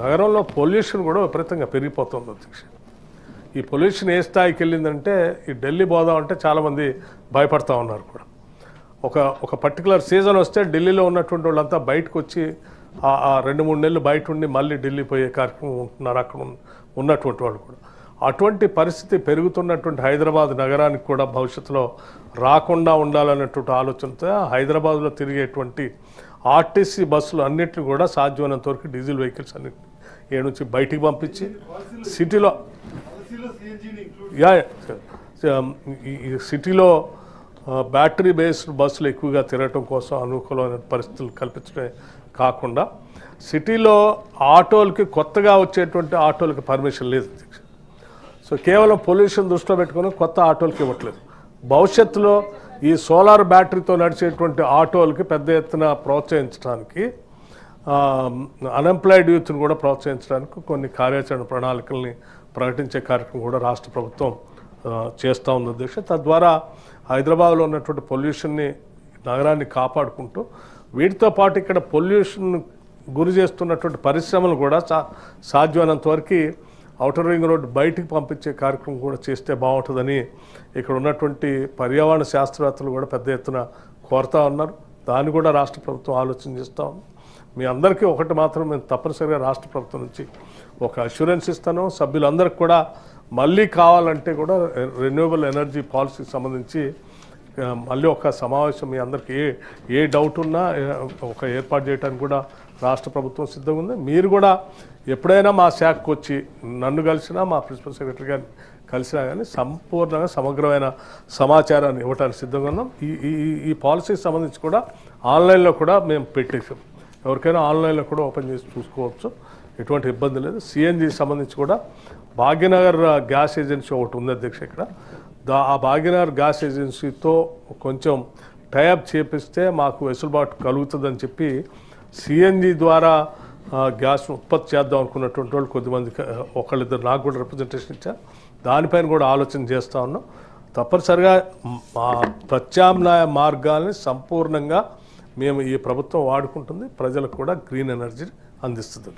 నగరంలో పొల్యూషన్ కూడా విపరీతంగా పెరిగిపోతుంది అధ్యక్ష. ఈ పొల్యూషన్ ఏ స్థాయికి వెళ్ళిందంటే ఈ ఢిల్లీ పోదాం అంటే చాలామంది భయపడతా ఉన్నారు కూడా. ఒక పర్టికులర్ సీజన్ వస్తే ఢిల్లీలో ఉన్నటువంటి వాళ్ళంతా బయటకు వచ్చి ఆ 2-3 నెలలు బయట ఉండి మళ్ళీ ఢిల్లీ పోయే కార్యక్రమం ఉంటున్నారు అక్కడ ఉన్నటువంటి వాళ్ళు కూడా. అటువంటి పరిస్థితి పెరుగుతున్నటువంటి హైదరాబాద్ నగరానికి కూడా భవిష్యత్తులో రాకుండా ఉండాలన్నటువంటి ఆలోచనతో హైదరాబాద్లో తిరిగేటువంటి ఆర్టీసీ బస్సులు అన్నింటినీ కూడా సాధ్యమైనంత వరకు డీజిల్ వెహికల్స్ అన్నింటినీ ఏ నుంచి బయటికి పంపించి సిటీలో సిటీలో బ్యాటరీ బేస్డ్ బస్సులు ఎక్కువగా తిరగటం కోసం అనుకూలమైన పరిస్థితులు కల్పించడమే కాకుండా సిటీలో ఆటోలకి కొత్తగా వచ్చేటువంటి ఆటోలకి పర్మిషన్ లేదు. సో కేవలం పొల్యూషన్ దృష్టిలో పెట్టుకుని కొత్త ఆటోలకి ఇవ్వట్లేదు. భవిష్యత్తులో ఈ సోలార్ బ్యాటరీతో నడిచేటువంటి ఆటోలకి పెద్ద ఎత్తున ప్రోత్సహించడానికి, అన్ఎంప్లాయిడ్ యూత్ని కూడా ప్రోత్సహించడానికి కొన్ని కార్యాచరణ ప్రణాళికల్ని ప్రకటించే కార్యక్రమం కూడా రాష్ట్ర ప్రభుత్వం చేస్తూ ఉంది అధ్యక్ష. తద్వారా హైదరాబాద్లో ఉన్నటువంటి పొల్యూషన్ని నగరాన్ని కాపాడుకుంటూ వీటితో పాటు ఇక్కడ పొల్యూషన్ గురి చేస్తున్నటువంటి పరిశ్రమలు కూడా సాధ్యమైనంత వరకు ఔటర్ రింగ్ రోడ్ బయటికి పంపించే కార్యక్రమం కూడా చేస్తే బాగుంటుందని ఇక్కడ ఉన్నటువంటి పర్యావరణ శాస్త్రవేత్తలు కూడా పెద్ద ఎత్తున కోరుతా ఉన్నారు. దాన్ని కూడా రాష్ట్ర ప్రభుత్వం ఆలోచన చేస్తూ ఉంది. మీ అందరికీ ఒకటి మాత్రం మేము తప్పనిసరిగా రాష్ట్ర ప్రభుత్వం నుంచి ఒక అష్యూరెన్స్ ఇస్తాను. సభ్యులందరికీ కూడా మళ్ళీ కావాలంటే కూడా రెన్యూవబుల్ ఎనర్జీ పాలసీకి సంబంధించి మళ్ళీ ఒక సమావేశం మీ అందరికీ ఏ డౌట్ ఉన్నా ఒక ఏర్పాటు చేయడానికి కూడా రాష్ట్ర ప్రభుత్వం సిద్ధంగా ఉంది. మీరు కూడా ఎప్పుడైనా మా శాఖకు వచ్చి నన్ను కలిసినా మా ప్రిన్సిపల్ సెక్రటరీ గారిని కలిసినా కానీ సంపూర్ణంగా సమగ్రమైన సమాచారాన్ని ఇవ్వడానికి సిద్ధంగా ఉన్నాం. ఈ పాలసీకి సంబంధించి కూడా ఆన్లైన్లో కూడా మేము పెట్టేసాం. ఎవరికైనా ఆన్లైన్లో కూడా ఓపెన్ చేసి చూసుకోవచ్చు, ఎటువంటి ఇబ్బంది లేదు. సిఎన్జికి సంబంధించి కూడా భాగ్యనగర్ గ్యాస్ ఏజెన్సీ ఒకటి ఉంది అధ్యక్ష. ఇక్కడ ఆ భాగ్యనగర్ గ్యాస్ ఏజెన్సీతో కొంచెం టైఅప్ చేపిస్తే మాకు వెసులుబాటు కలుగుతుందని చెప్పి సిఎన్జి ద్వారా గ్యాస్ ఉత్పత్తి చేద్దాం అనుకున్నటువంటి వాళ్ళు కొద్దిమంది ఒకళ్ళిద్దరు నాకు కూడా రిప్రజెంటేషన్ ఇచ్చారు. దానిపైన కూడా ఆలోచన చేస్తూ ఉన్నాం. తప్పనిసరిగా మా ప్రత్యామ్నాయ మార్గాల్ని సంపూర్ణంగా మేము ఈ ప్రభుత్వం వాడుకుంటుంది. ప్రజలకు కూడా గ్రీన్ ఎనర్జీ అందిస్తుంది.